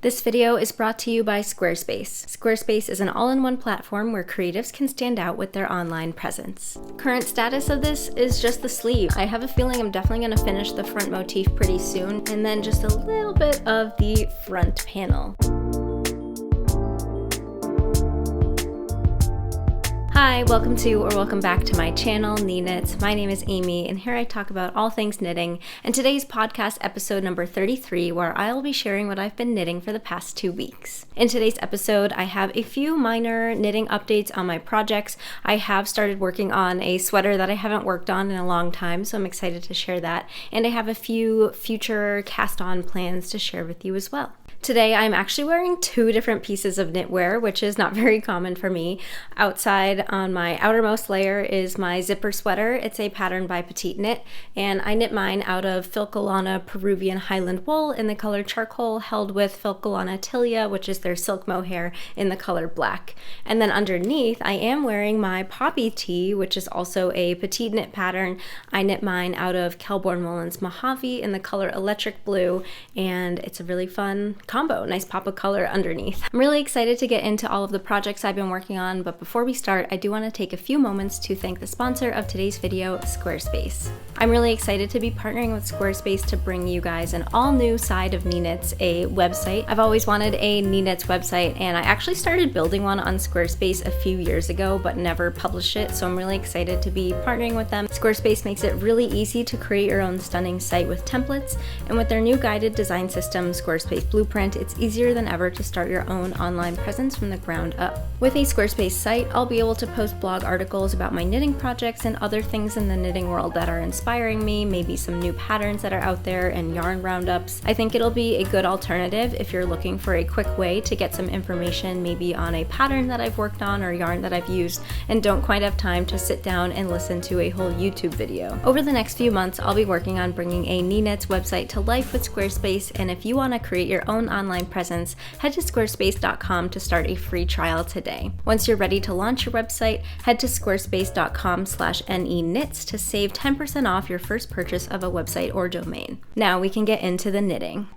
This video is brought to you by Squarespace. Squarespace is an all-in-one platform where creatives can stand out with their online presence. Current status of this is just the sleeve. I have a feeling I'm definitely going to finish the front motif pretty soon, and then just a little bit of the front panel. Hi, welcome back to my channel, Knee Knits. My name is Amy, and here I talk about all things knitting, and today's podcast episode number 33, where I'll be sharing what I've been knitting for the past 2 weeks. In today's episode, I have a few minor knitting updates on my projects. I have started working on a sweater that I haven't worked on in a long time, so I'm excited to share that, and I have a few future cast-on plans to share with you as well. Today, I'm actually wearing 2 different pieces of knitwear, which is not very common for me. Outside on my outermost layer is my zipper sweater. It's a pattern by Petite Knit, and I knit mine out of Filcolana Peruvian Highland wool in the color charcoal, held with Filcolana Tilia, which is their silk mohair, in the color black. And then underneath, I am wearing my poppy tee, which is also a Petite Knit pattern. I knit mine out of Kelborn Woolen's Mojave in the color electric blue, and it's a really fun combo, nice pop of color underneath. I'm really excited to get into all of the projects I've been working on, but before we start, I do want to take a few moments to thank the sponsor of today's video, Squarespace. I'm really excited to be partnering with Squarespace to bring you guys an all-new side of Knee Knits, a website. I've always wanted a Knee Knits website, and I actually started building one on Squarespace a few years ago, but never published it, so I'm really excited to be partnering with them. Squarespace makes it really easy to create your own stunning site with templates, and with their new guided design system, Squarespace Blueprint, it's easier than ever to start your own online presence from the ground up. With a Squarespace site, I'll be able to post blog articles about my knitting projects and other things in the knitting world that are inspiring me, maybe some new patterns that are out there and yarn roundups. I think it'll be a good alternative if you're looking for a quick way to get some information maybe on a pattern that I've worked on or yarn that I've used and don't quite have time to sit down and listen to a whole YouTube video. Over the next few months, I'll be working on bringing a Knee Knits website to life with Squarespace, and if you want to create your own online presence, head to squarespace.com to start a free trial today. Once you're ready to launch your website, head to squarespace.com/neknits to save 10% off your first purchase of a website or domain. Now we can get into the knitting.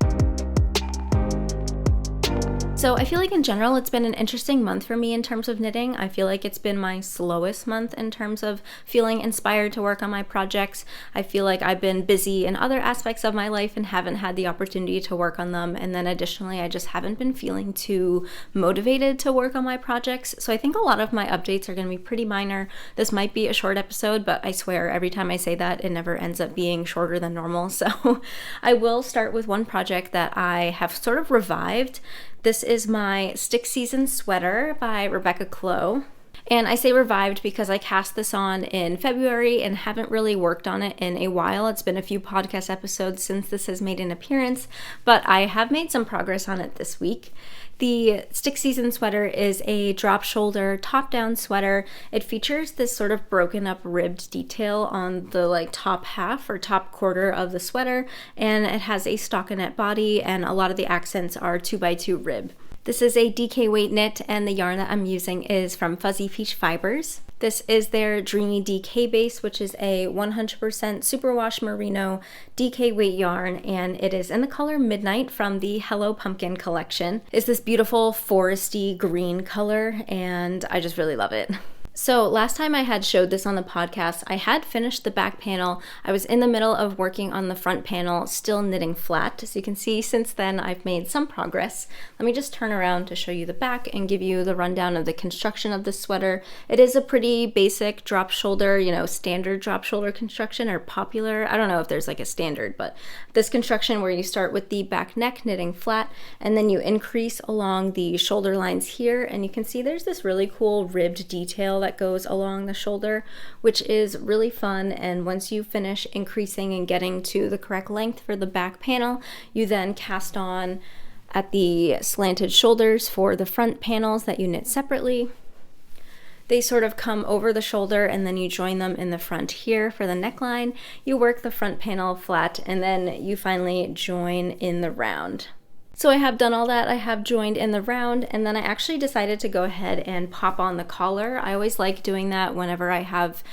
So I feel like in general it's been an interesting month for me in terms of knitting. I feel like it's been my slowest month in terms of feeling inspired to work on my projects. I feel like I've been busy in other aspects of my life and haven't had the opportunity to work on them. And then additionally, I just haven't been feeling too motivated to work on my projects. So I think a lot of my updates are going to be pretty minor. This might be a short episode, but I swear every time I say that, it never ends up being shorter than normal. So I will start with one project that I have sort of revived. This is my Stick Season Sweater by Rebecca Clow. And I say revived because I cast this on in February and haven't really worked on it in a while. It's been a few podcast episodes since this has made an appearance, but I have made some progress on it this week. The Stick Season Sweater is a drop shoulder, top-down sweater. It features this sort of broken up ribbed detail on the top half or top quarter of the sweater, and it has a stockinette body, and a lot of the accents are 2x2 rib. This is a DK weight knit, and the yarn that I'm using is from Fuzzy Peach Fibers. This is their Dreamy DK base, which is a 100% superwash merino DK weight yarn, and it is in the color Midnight from the Hello Pumpkin collection. It's this beautiful foresty green color, and I just really love it. So last time I had showed this on the podcast, I had finished the back panel. I was in the middle of working on the front panel, still knitting flat. As you can see, since then I've made some progress. Let me just turn around to show you the back and give you the rundown of the construction of this sweater. It is a pretty basic drop shoulder, standard drop shoulder construction, or popular. I don't know if there's like a standard, but this construction where you start with the back neck knitting flat and then you increase along the shoulder lines here, and you can see there's this really cool ribbed detail that goes along the shoulder, which is really fun. And once you finish increasing and getting to the correct length for the back panel, you then cast on at the slanted shoulders for the front panels that you knit separately. They sort of come over the shoulder, and then you join them in the front here for the neckline. You work the front panel flat, and then you finally join in the round. So I have done all that. I have joined in the round, and then I actually decided to go ahead and pop on the collar. I always like doing that whenever I have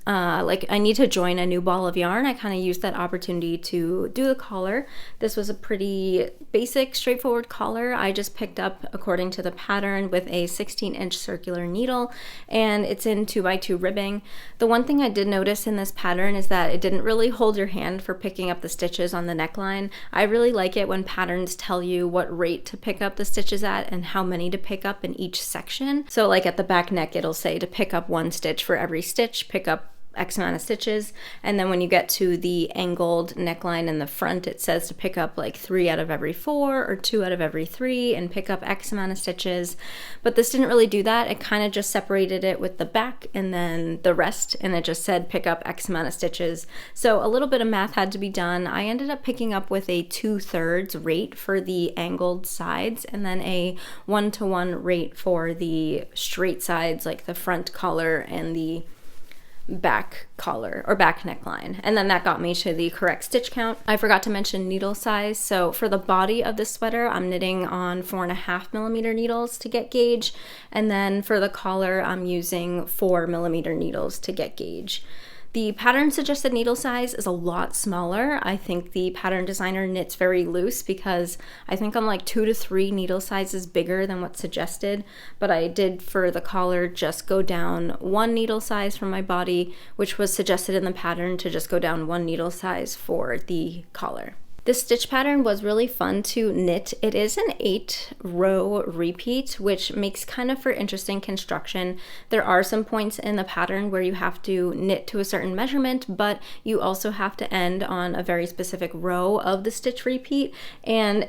like I need to join a new ball of yarn, I kind of used that opportunity to do the collar. This was a pretty basic, straightforward collar. I just picked up according to the pattern with a 16-inch circular needle, and it's in 2x2 ribbing. The one thing I did notice in this pattern is that it didn't really hold your hand for picking up the stitches on the neckline. I really like it when patterns tell you what rate to pick up the stitches at and how many to pick up in each section. So like at the back neck, it'll say to pick up 1 stitch for every stitch, pick up X amount of stitches, and then when you get to the angled neckline in the front, it says to pick up like 3 out of every 4 or 2 out of every 3 and pick up X amount of stitches. But this didn't really do that. It kind of just separated it with the back and then the rest, and it just said pick up X amount of stitches. So a little bit of math had to be done. I ended up picking up with a 2/3 rate for the angled sides and then a 1-to-1 rate for the straight sides, like the front collar and the back collar or back neckline, and then that got me to the correct stitch count. I forgot to mention needle size. So for the body of the sweater, I'm knitting on 4.5mm needles to get gauge, and then for the collar I'm using 4mm needles to get gauge. The pattern suggested needle size is a lot smaller. I think the pattern designer knits very loose because I think I'm like 2 to 3 needle sizes bigger than what's suggested, but I did for the collar just go down 1 needle size from my body, which was suggested in the pattern to just go down 1 needle size for the collar. This stitch pattern was really fun to knit. It is an 8-row repeat, which makes kind of for interesting construction. There are some points in the pattern where you have to knit to a certain measurement, but you also have to end on a very specific row of the stitch repeat, and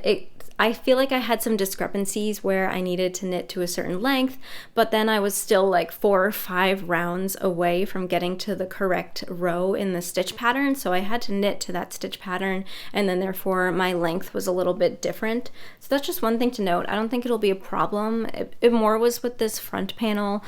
I feel like I had some discrepancies where I needed to knit to a certain length, but then I was still like 4 or 5 rounds away from getting to the correct row in the stitch pattern, so I had to knit to that stitch pattern, and then therefore my length was a little bit different. So that's just one thing to note. I don't think it'll be a problem. It more was with this front panel.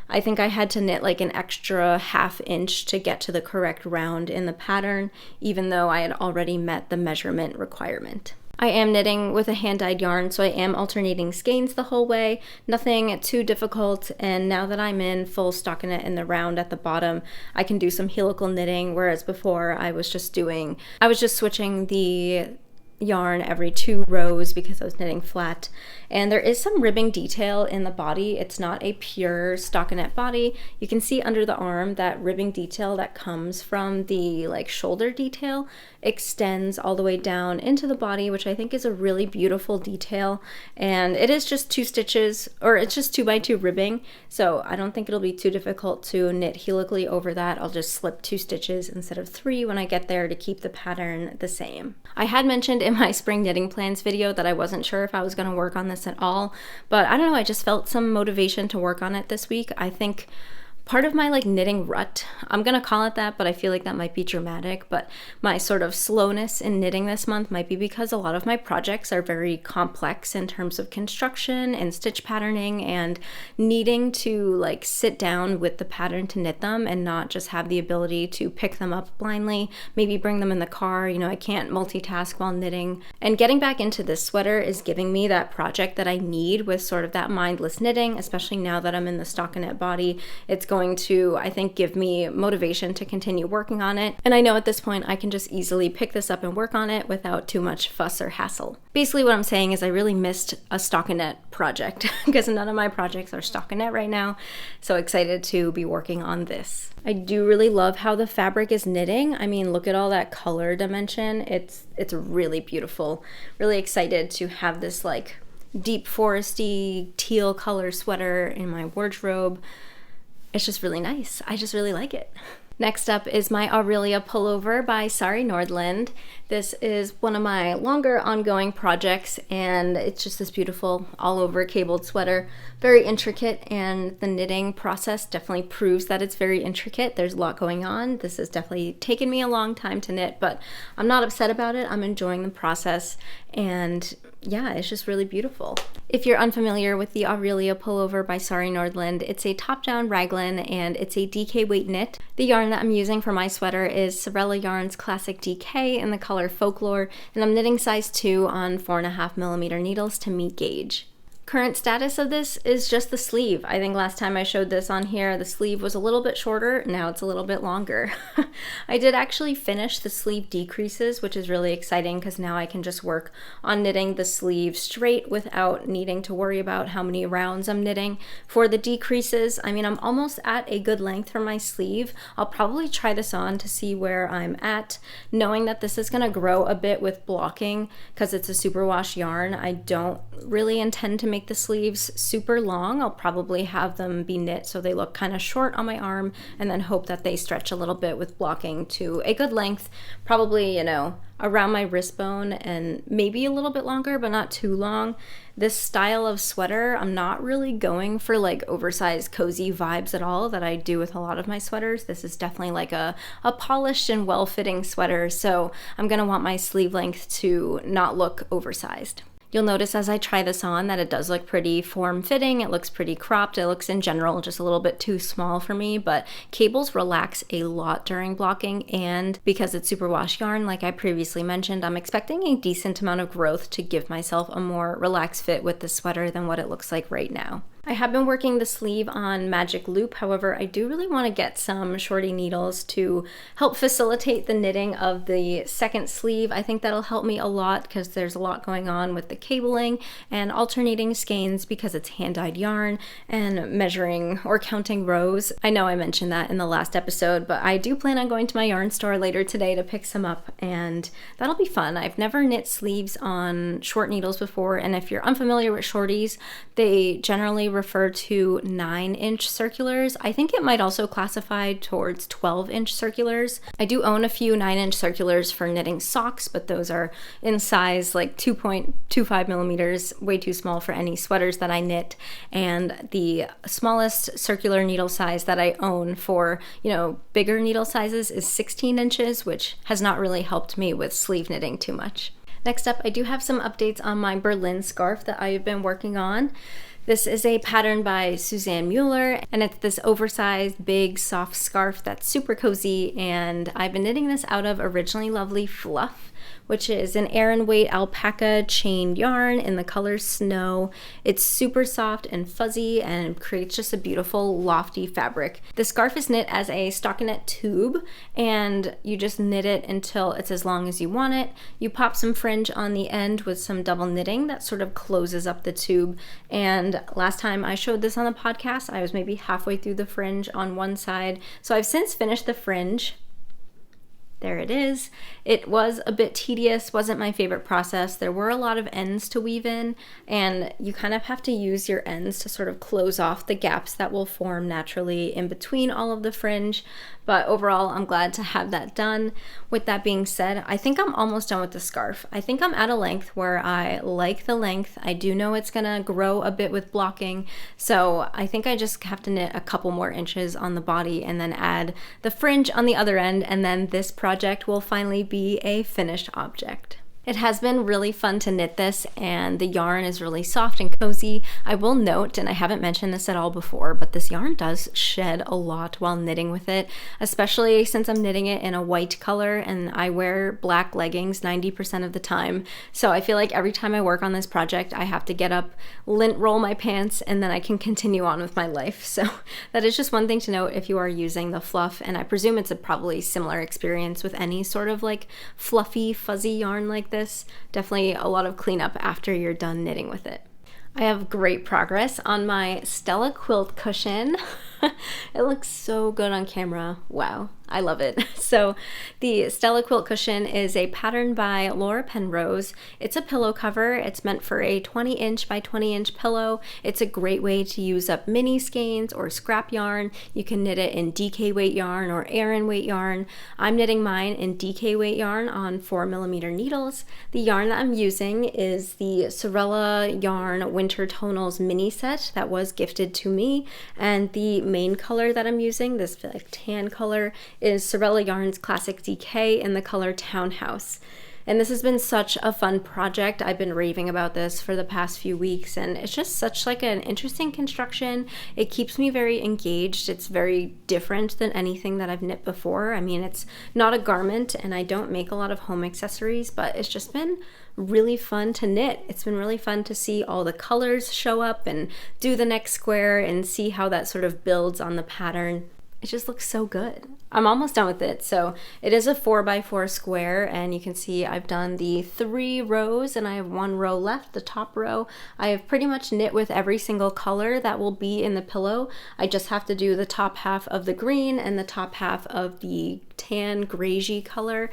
I think I had to knit like an extra 1/2 inch to get to the correct round in the pattern, even though I had already met the measurement requirement. I am knitting with a hand-dyed yarn, so I am alternating skeins the whole way. Nothing too difficult, and now that I'm in full stockinette in the round at the bottom, I can do some helical knitting, whereas before I was just switching the yarn every 2 rows because I was knitting flat. And there is some ribbing detail in the body. It's not a pure stockinette body. You can see under the arm that ribbing detail that comes from the like shoulder detail extends all the way down into the body, which I think is a really beautiful detail. And it is just 2 stitches, or it's just 2x2 ribbing, so I don't think it'll be too difficult to knit helically over that. I'll just slip 2 stitches instead of 3 when I get there to keep the pattern the same. I had mentioned in my spring knitting plans video that I wasn't sure if I was going to work on this at all, but I don't know, I just felt some motivation to work on it this week. I think part of my like knitting rut, I'm gonna call it that, but I feel like that might be dramatic, but my sort of slowness in knitting this month might be because a lot of my projects are very complex in terms of construction and stitch patterning and needing to like sit down with the pattern to knit them and not just have the ability to pick them up blindly, maybe bring them in the car. You know, I can't multitask while knitting. And getting back into this sweater is giving me that project that I need with sort of that mindless knitting, especially now that I'm in the stockinette body. It's going to, I think, give me motivation to continue working on it. And I know at this point I can just easily pick this up and work on it without too much fuss or hassle. Basically what I'm saying is I really missed a stockinette project because none of my projects are stockinette right now. So excited to be working on this. I do really love how the fabric is knitting. I mean, look at all that color dimension. It's really beautiful. Really excited to have this like deep foresty teal color sweater in my wardrobe. It's just really nice. I just really like it. Next up is my Aurelia Pullover by Sari Nordland. This is one of my longer ongoing projects, and it's just this beautiful all over cabled sweater. Very intricate, and the knitting process definitely proves that it's very intricate. There's a lot going on. This has definitely taken me a long time to knit, but I'm not upset about it. I'm enjoying the process, and yeah, it's just really beautiful. If you're unfamiliar with the Aurelia Pullover by Sari Nordland, it's a top-down raglan and it's a DK weight knit. The yarn that I'm using for my sweater is Sorella Yarns Classic DK in the color Folklore, and I'm knitting size 2 on 4.5mm needles to meet gauge. Current status of this is just the sleeve. I think last time I showed this on here, the sleeve was a little bit shorter. Now it's a little bit longer. I did actually finish the sleeve decreases, which is really exciting because now I can just work on knitting the sleeve straight without needing to worry about how many rounds I'm knitting. For the decreases, I mean, I'm almost at a good length for my sleeve. I'll probably try this on to see where I'm at, knowing that this is going to grow a bit with blocking because it's a superwash yarn. I don't really intend to make the sleeves super long. I'll probably have them be knit so they look kind of short on my arm, and then hope that they stretch a little bit with blocking to a good length, probably, you know, around my wrist bone and maybe a little bit longer, but not too long. This style of sweater, I'm not really going for like oversized cozy vibes at all that I do with a lot of my sweaters. This is definitely like a polished and well-fitting sweater, so I'm gonna want my sleeve length to not look oversized. You'll notice as I try this on that it does look pretty form-fitting. It looks pretty cropped. It looks in general just a little bit too small for me, but cables relax a lot during blocking, and because it's superwash yarn, like I previously mentioned, I'm expecting a decent amount of growth to give myself a more relaxed fit with the sweater than what it looks like right now. I have been working the sleeve on magic loop. However, I do really want to get some shorty needles to help facilitate the knitting of the second sleeve. I think that'll help me a lot because there's a lot going on with the cabling and alternating skeins because it's hand-dyed yarn and measuring or counting rows. I know I mentioned that in the last episode, but I do plan on going to my yarn store later today to pick some up, and that'll be fun. I've never knit sleeves on short needles before, and if you're unfamiliar with shorties, they generally refer to 9-inch circulars. I think it might also classify towards 12-inch circulars. I do own a few 9-inch circulars for knitting socks, but those are in size like 2.25 millimeters, way too small for any sweaters that I knit. And the smallest circular needle size that I own for, you know, bigger needle sizes is 16 inches, which has not really helped me with sleeve knitting too much. Next up, I do have some updates on my Berlin scarf that I have been working on. This is a pattern by Suzanne Mueller, and it's this oversized, big, soft scarf that's super cozy, and I've been knitting this out of Originally Lovely Fluff, which is an Aran weight alpaca chain yarn in the color Snow. It's super soft and fuzzy and creates just a beautiful lofty fabric. The scarf is knit as a stockinette tube, and you just knit it until it's as long as you want it. You pop some fringe on the end with some double knitting that sort of closes up the tube, and last time I showed this on the podcast, I was maybe halfway through the fringe on one side, so I've since finished the fringe. There it is. It was a bit tedious, wasn't my favorite process. There were a lot of ends to weave in, and you kind of have to use your ends to sort of close off the gaps that will form naturally in between all of the fringe. But overall, I'm glad to have that done. With that being said, I think I'm almost done with the scarf. I think I'm at a length where I like the length. I do know it's gonna grow a bit with blocking, so I think I just have to knit a couple more inches on the body and then add the fringe on the other end, and then this project will finally be a finished object. It has been really fun to knit this, and the yarn is really soft and cozy. I will note, and I haven't mentioned this at all before, but this yarn does shed a lot while knitting with it, especially since I'm knitting it in a white color and I wear black leggings 90% of the time. So I feel like every time I work on this project, I have to get up, lint roll my pants, and then I can continue on with my life. So that is just one thing to note if you are using the fluff, and I presume it's a probably similar experience with any sort of like fluffy, fuzzy yarn like this. Definitely a lot of cleanup after you're done knitting with it. I have great progress on my Stella quilt cushion. It looks so good on camera. Wow, I love it. So the Stella quilt cushion is a pattern by Laura Penrose. It's a pillow cover. It's meant for a 20-inch by 20-inch pillow. It's a great way to use up mini skeins or scrap yarn. You can knit it in DK weight yarn or Aran weight yarn. I'm knitting mine in DK weight yarn on 4mm needles. The yarn that I'm using is the Sorella Yarn Winter Tonals mini set that was gifted to me, and the main color that I'm using, this like tan color, is Sorella Yarn's Classic DK in the color Townhouse. And this has been such a fun project. I've been raving about this for the past few weeks, and it's just such like an interesting construction. It keeps me very engaged. It's very different than anything that I've knit before. I mean, it's not a garment and I don't make a lot of home accessories, but it's just been really fun to knit. It's been really fun to see all the colors show up and do the next square and see how that sort of builds on the pattern. It just looks so good. I'm almost done with it. So it is a 4x4 square, and you can see I've done the 3 rows and I have 1 row left, the top row. I have pretty much knit with every single color that will be in the pillow. I just have to do the top half of the green and the top half of the tan grayish color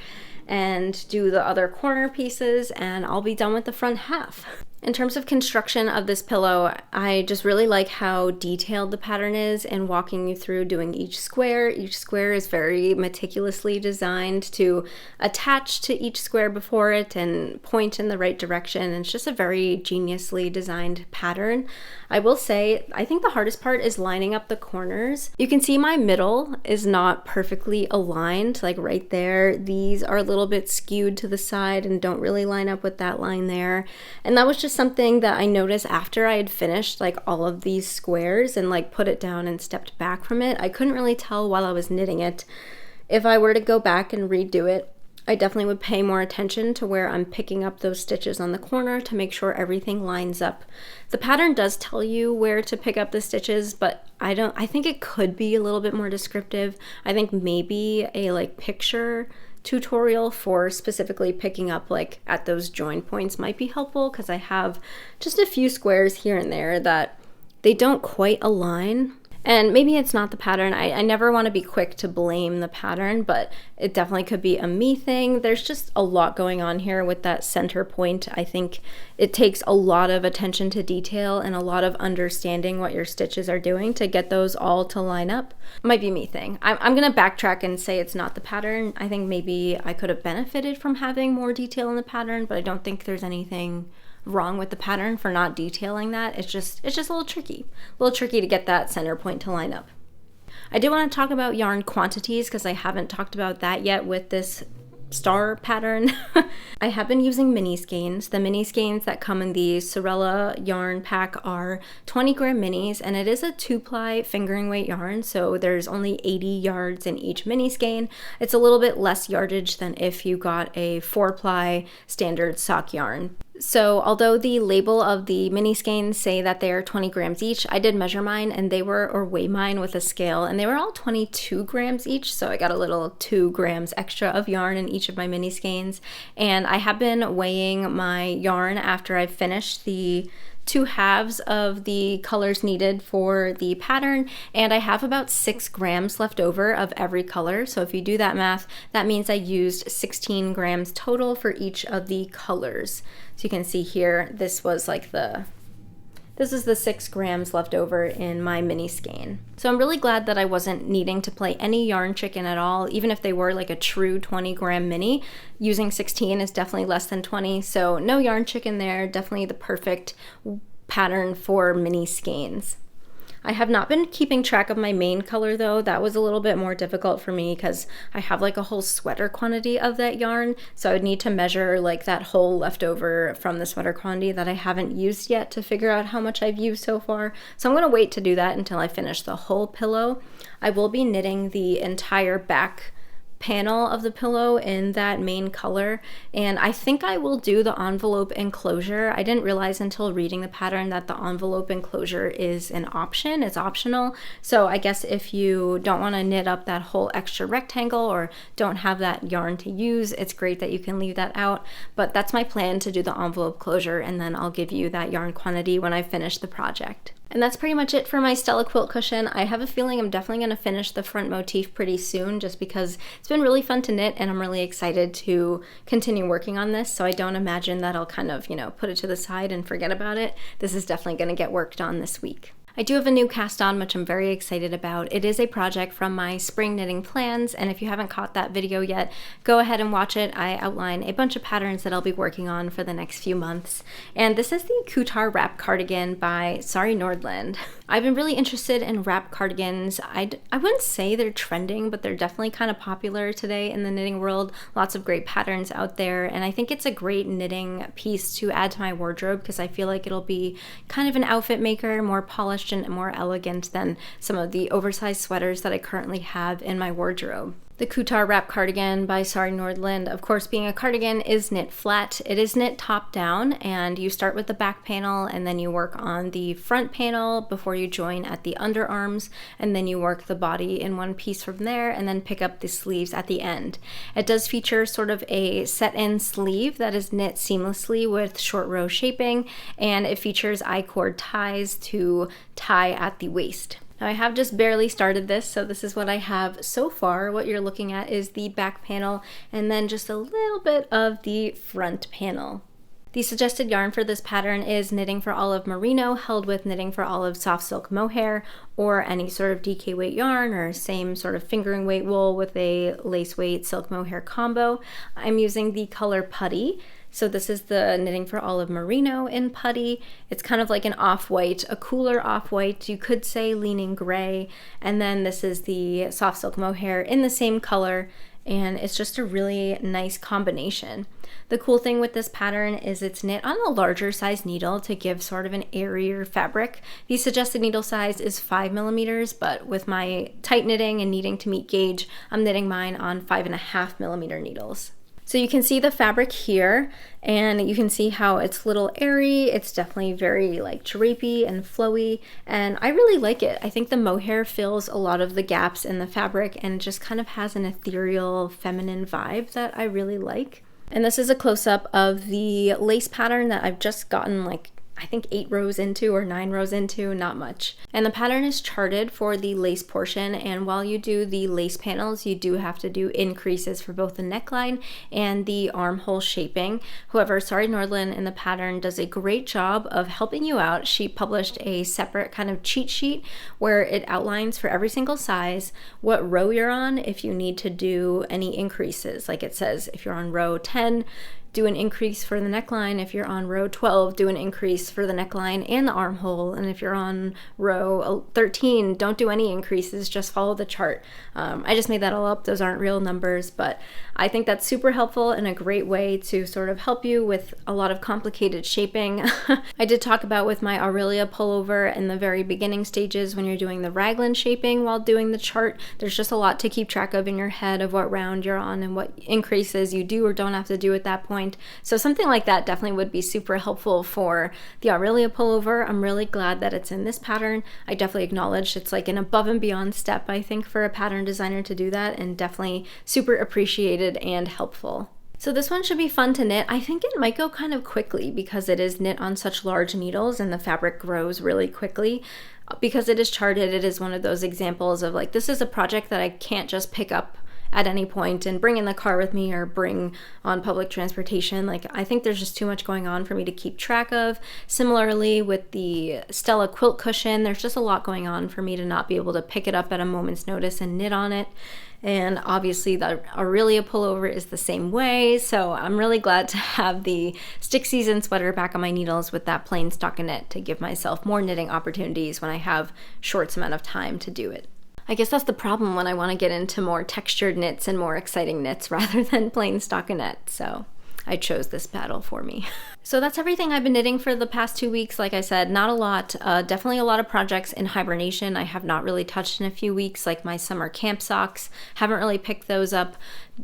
and do the other corner pieces, and I'll be done with the front half. In terms of construction of this pillow, I just really like how detailed the pattern is and walking you through doing each square. Each square is very meticulously designed to attach to each square before it and point in the right direction. And it's just a very geniusly designed pattern. I will say, I think the hardest part is lining up the corners. You can see my middle is not perfectly aligned, like right there. These are a little bit skewed to the side and don't really line up with that line there. And that was just something that I noticed after I had finished like all of these squares and like put it down and stepped back from it. I couldn't really tell while I was knitting it. If I were to go back and redo it, I definitely would pay more attention to where I'm picking up those stitches on the corner to make sure everything lines up. The pattern does tell you where to pick up the stitches, but I think it could be a little bit more descriptive. I think maybe a like picture tutorial for specifically picking up like at those join points might be helpful, because I have just a few squares here and there that they don't quite align. And maybe it's not the pattern. I never want to be quick to blame the pattern, but it definitely could be a me thing. There's just a lot going on here with that center point. I think it takes a lot of attention to detail and a lot of understanding what your stitches are doing to get those all to line up. Might be me thing. I'm going to backtrack and say it's not the pattern. I think maybe I could have benefited from having more detail in the pattern, but I don't think there's anything wrong with the pattern for not detailing that. It's just a little tricky to get that center point to line up. I do want to talk about yarn quantities because I haven't talked about that yet with this star pattern. I have been using mini skeins. The mini skeins that come in the Sorella yarn pack are 20 gram minis, and it is a 2-ply fingering weight yarn, so there's only 80 yards in each mini skein. It's a little bit less yardage than if you got a 4-ply standard sock yarn. So although the label of the mini skeins say that they are 20 grams each, I did measure mine and they were, or weigh mine with a scale, and they were all 22 grams each. So I got a little 2 grams extra of yarn in each of my mini skeins. And I have been weighing my yarn after I've finished the 2 halves of the colors needed for the pattern, and I have about 6 grams left over of every color. So if you do that math, that means I used 16 grams total for each of the colors. So you can see here, this is the 6 grams left over in my mini skein. So I'm really glad that I wasn't needing to play any yarn chicken at all. Even if they were like a true 20 gram mini, using 16 is definitely less than 20. So no yarn chicken there, definitely the perfect pattern for mini skeins. I have not been keeping track of my main color though. That was a little bit more difficult for me because I have like a whole sweater quantity of that yarn. So I would need to measure like that whole leftover from the sweater quantity that I haven't used yet to figure out how much I've used so far. So I'm going to wait to do that until I finish the whole pillow. I will be knitting the entire back panel of the pillow in that main color, and I think I will do the envelope enclosure. I didn't realize until reading the pattern that the envelope enclosure is an option. It's optional. So I guess if you don't want to knit up that whole extra rectangle or don't have that yarn to use, it's great that you can leave that out. But that's my plan, to do the envelope closure, and then I'll give you that yarn quantity when I finish the project. And that's pretty much it for my Stella quilt cushion. I have a feeling I'm definitely going to finish the front motif pretty soon, just because it's been really fun to knit and I'm really excited to continue working on this. So I don't imagine that I'll kind of, put it to the side and forget about it. This is definitely going to get worked on this week. I do have a new cast on, which I'm very excited about. It is a project from my spring knitting plans, and if you haven't caught that video yet, go ahead and watch it. I outline a bunch of patterns that I'll be working on for the next few months. And this is the Kuutar wrap cardigan by Sari Nordland. I've been really interested in wrap cardigans. I wouldn't say they're trending, but they're definitely kind of popular today in the knitting world. Lots of great patterns out there, and I think it's a great knitting piece to add to my wardrobe because I feel like it'll be kind of an outfit maker, more polished and more elegant than some of the oversized sweaters that I currently have in my wardrobe. The Kuutar wrap cardigan by Sari Nordland, of course, being a cardigan, is knit flat. It is knit top down, and you start with the back panel and then you work on the front panel before you join at the underarms, and then you work the body in one piece from there and then pick up the sleeves at the end. It does feature sort of a set-in sleeve that is knit seamlessly with short row shaping, and it features I-cord ties to tie at the waist. Now I have just barely started this, so this is what I have so far. What you're looking at is the back panel and then just a little bit of the front panel. The suggested yarn for this pattern is Knitting for Olive Merino, held with Knitting for Olive soft silk mohair, or any sort of DK weight yarn, or same sort of fingering weight wool with a lace weight silk mohair combo. I'm using the color Putty. So this is the Knitting for Olive Merino in Putty. It's kind of like an off-white, a cooler off-white, you could say leaning gray. And then this is the soft silk mohair in the same color, and it's just a really nice combination. The cool thing with this pattern is it's knit on a larger size needle to give sort of an airier fabric. The suggested needle size is 5mm, but with my tight knitting and needing to meet gauge, I'm knitting mine on 5.5mm needles. So you can see the fabric here, and you can see how it's a little airy. It's definitely very like drapey and flowy, and I really like it. I think the mohair fills a lot of the gaps in the fabric and just kind of has an ethereal feminine vibe that I really like. And this is a close-up of the lace pattern that I've just gotten like I think 8 rows into or 9 rows into, not much. And the pattern is charted for the lace portion, and while you do the lace panels, you do have to do increases for both the neckline and the armhole shaping. However, Sari Nordland in the pattern does a great job of helping you out. She published a separate kind of cheat sheet where it outlines for every single size what row you're on if you need to do any increases. Like it says, if you're on row 10, do an increase for the neckline. If you're on row 12, do an increase for the neckline and the armhole. And if you're on row 13, don't do any increases, just follow the chart. I just made that all up. Those aren't real numbers, but I think that's super helpful and a great way to sort of help you with a lot of complicated shaping. I did talk about with my Aurelia Pullover in the very beginning stages when you're doing the raglan shaping while doing the chart. There's just a lot to keep track of in your head of what round you're on and what increases you do or don't have to do at that point. So something like that definitely would be super helpful for the Aurelia Pullover. I'm really glad that it's in this pattern. I definitely acknowledge it's like an above and beyond step, I think, for a pattern designer to do that, and definitely super appreciated and helpful. So this one should be fun to knit. I think it might go kind of quickly because it is knit on such large needles and the fabric grows really quickly. Because it is charted, it is one of those examples of like, this is a project that I can't just pick up at any point and bring in the car with me or bring on public transportation. Like, I think there's just too much going on for me to keep track of. Similarly with the Stella quilt cushion, there's just a lot going on for me to not be able to pick it up at a moment's notice and knit on it. And obviously the Aurelia Pullover is the same way, so I'm really glad to have the stick season sweater back on my needles with that plain stockinette to give myself more knitting opportunities when I have short amount of time to do it. I guess that's the problem when I want to get into more textured knits and more exciting knits rather than plain stockinette, so I chose this battle for me. So that's everything I've been knitting for the past 2 weeks. Like I said, not a lot. Definitely a lot of projects in hibernation I have not really touched in a few weeks, like my summer camp socks. Haven't really picked those up.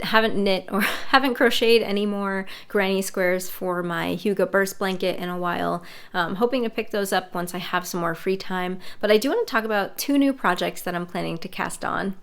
Haven't knit or haven't crocheted any more granny squares for my Hugo burst blanket in a while. Hoping to pick those up once I have some more free time. But I do want to talk about 2 new projects that I'm planning to cast on.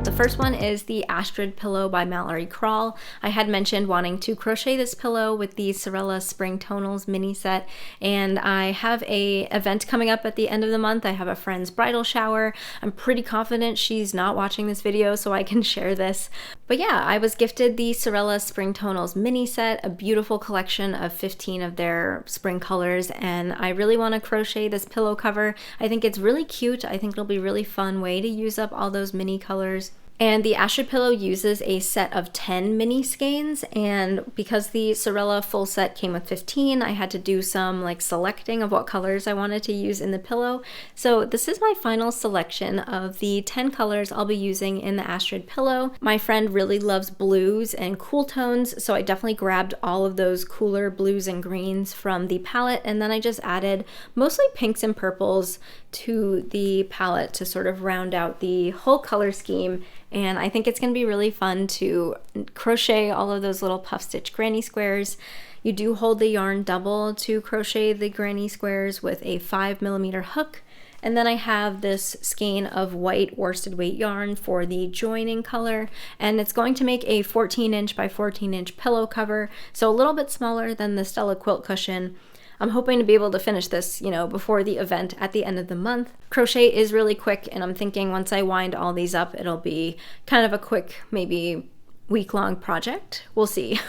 The first one is the Astrid Pillow by Mallory Crawl. I had mentioned wanting to crochet this pillow with the Sorella Spring Tonals mini set, and I have a event coming up at the end of the month. I have a friend's bridal shower. I'm pretty confident she's not watching this video, so I can share this. But yeah, I was gifted the Sorella Spring Tonals mini set, a beautiful collection of 15 of their spring colors, and I really want to crochet this pillow cover. I think it's really cute. I think it'll be a really fun way to use up all those mini colors. And the Astrid Pillow uses a set of 10 mini skeins, and because the Sorella full set came with 15, I had to do some like selecting of what colors I wanted to use in the pillow. So this is my final selection of the 10 colors I'll be using in the Astrid Pillow. My friend really loves blues and cool tones, so I definitely grabbed all of those cooler blues and greens from the palette, and then I just added mostly pinks and purples to the palette to sort of round out the whole color scheme. And I think it's going to be really fun to crochet all of those little puff stitch granny squares. You do hold the yarn double to crochet the granny squares with a 5mm hook. And then I have this skein of white worsted weight yarn for the joining color, and it's going to make a 14-inch by 14-inch pillow cover, so a little bit smaller than the Stella quilt cushion. I'm hoping to be able to finish this, before the event at the end of the month. Crochet is really quick, and I'm thinking once I wind all these up, it'll be kind of a quick, maybe week-long project. We'll see.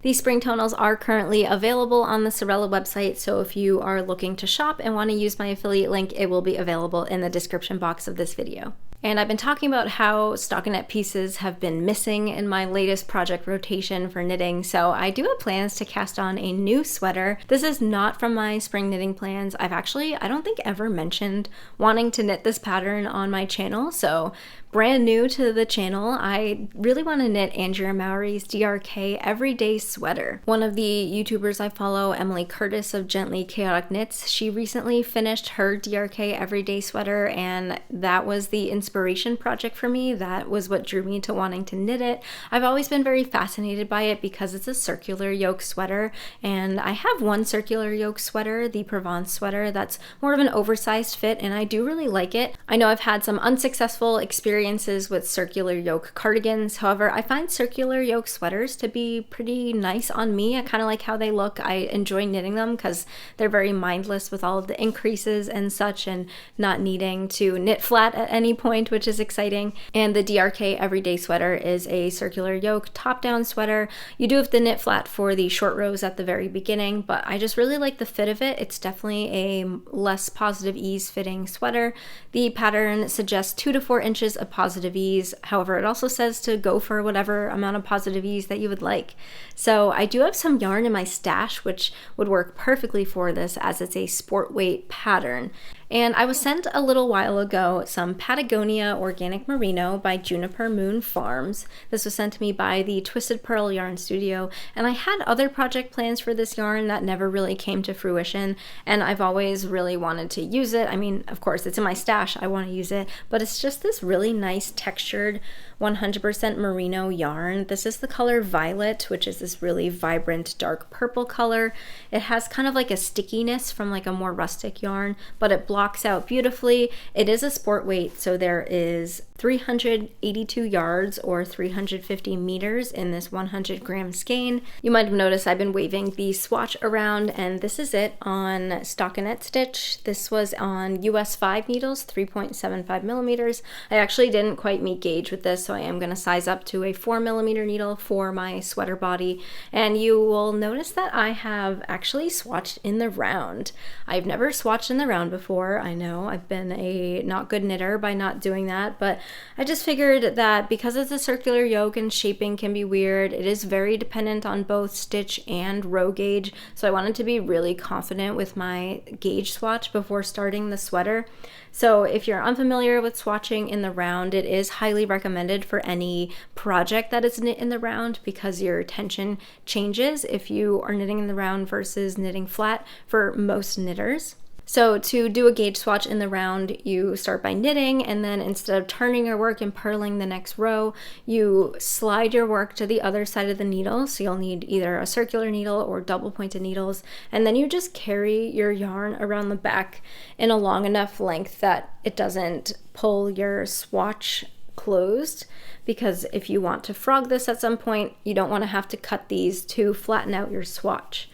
These spring tonals are currently available on the Sorella website, so if you are looking to shop and want to use my affiliate link, it will be available in the description box of this video. And I've been talking about how stockinette pieces have been missing in my latest project rotation for knitting, so I do have plans to cast on a new sweater. This is not from my spring knitting plans. I don't think ever mentioned wanting to knit this pattern on my channel, so brand new to the channel, I really want to knit Andrea Mowry's DRK Everyday Sweater. One of the YouTubers I follow, Emily Curtis of Gently Chaotic Knits, she recently finished her DRK Everyday Sweater, and that was the inspiration project for me. That was what drew me to wanting to knit it. I've always been very fascinated by it because it's a circular yoke sweater, and I have one circular yoke sweater, the Provence sweater, that's more of an oversized fit, and I do really like it. I know I've had some unsuccessful experiences with circular yoke cardigans. However, I find circular yoke sweaters to be pretty nice on me. I kind of like how they look. I enjoy knitting them because they're very mindless with all of the increases and such, and not needing to knit flat at any point, which is exciting. And the DRK Everyday Sweater is a circular yoke top-down sweater. You do have to knit flat for the short rows at the very beginning, but I just really like the fit of it. It's definitely a less positive ease fitting sweater. The pattern suggests 2 to 4 inches of positive ease. However, it also says to go for whatever amount of positive ease that you would like. So I do have some yarn in my stash which would work perfectly for this, as it's a sport weight pattern. And I was sent a little while ago some Patagonia Organic Merino by Juniper Moon Farms. This was sent to me by the Twisted Pearl Yarn Studio, and I had other project plans for this yarn that never really came to fruition, and I've always really wanted to use it. I mean, of course, it's in my stash, I want to use it, but it's just this really nice textured 100% merino yarn. This is the color Violet, which is this really vibrant dark purple color. It has kind of like a stickiness from like a more rustic yarn, but it blocks out beautifully. It is a sport weight, so there is 382 yards or 350 meters in this 100 gram skein. You might have noticed I've been waving the swatch around, and this is it on stockinette stitch. This was on US 5 needles, 3.75 millimeters. I actually didn't quite meet gauge with this, so I am going to size up to a 4mm needle for my sweater body. And you will notice that I have actually swatched in the round. I've never swatched in the round before. I know I've been a not good knitter by not doing that, but I just figured that because it's a circular yoke and shaping can be weird, it is very dependent on both stitch and row gauge, so I wanted to be really confident with my gauge swatch before starting the sweater. So if you're unfamiliar with swatching in the round, it is highly recommended for any project that is knit in the round because your tension changes if you are knitting in the round versus knitting flat for most knitters. So to do a gauge swatch in the round, you start by knitting, and then instead of turning your work and purling the next row, you slide your work to the other side of the needle. So you'll need either a circular needle or double pointed needles, and then you just carry your yarn around the back in a long enough length that it doesn't pull your swatch closed, because if you want to frog this at some point, you don't want to have to cut these to flatten out your swatch.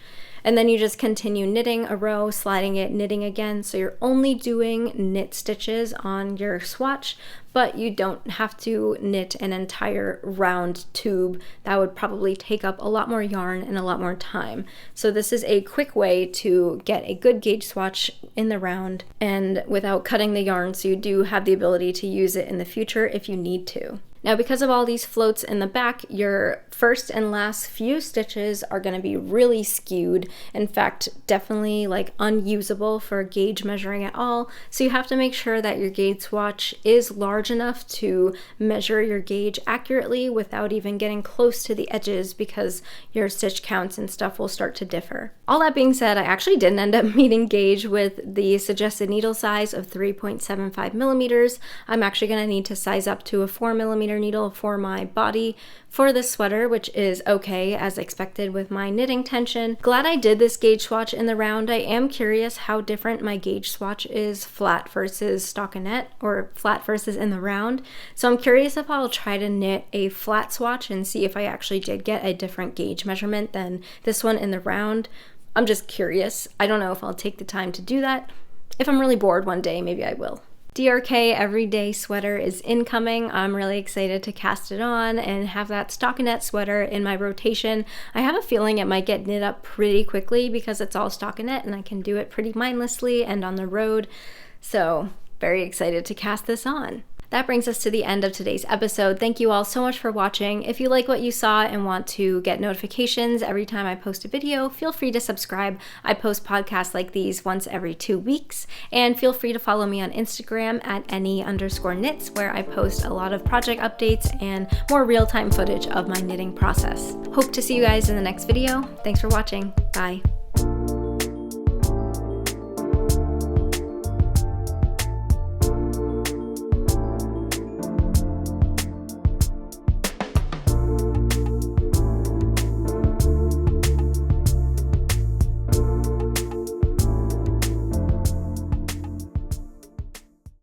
And then you just continue knitting a row, sliding it, knitting again. So you're only doing knit stitches on your swatch, but you don't have to knit an entire round tube. That would probably take up a lot more yarn and a lot more time. So this is a quick way to get a good gauge swatch in the round and without cutting the yarn, so you do have the ability to use it in the future if you need to. Now, because of all these floats in the back, your first and last few stitches are going to be really skewed. In fact, definitely like unusable for gauge measuring at all. So you have to make sure that your gauge swatch is large enough to measure your gauge accurately without even getting close to the edges, because your stitch counts and stuff will start to differ. All that being said, I actually didn't end up meeting gauge with the suggested needle size of 3.75 millimeters. I'm actually going to need to size up to a 4mm needle for my body for this sweater, which is okay as expected with my knitting tension. Glad I did this gauge swatch in the round. I am curious how different my gauge swatch is flat versus stockinette, or flat versus in the round. So I'm curious if I'll try to knit a flat swatch and see if I actually did get a different gauge measurement than this one in the round. I'm just curious. I don't know if I'll take the time to do that. If I'm really bored one day, maybe I will. DRK Everyday Sweater is incoming. I'm really excited to cast it on and have that stockinette sweater in my rotation. I have a feeling it might get knit up pretty quickly because it's all stockinette and I can do it pretty mindlessly and on the road. So very excited to cast this on. That brings us to the end of today's episode. Thank you all so much for watching. If you like what you saw and want to get notifications every time I post a video, feel free to subscribe. I post podcasts like these once every 2 weeks. And feel free to follow me on Instagram at any_knits, where I post a lot of project updates and more real-time footage of my knitting process. Hope to see you guys in the next video. Thanks for watching. Bye.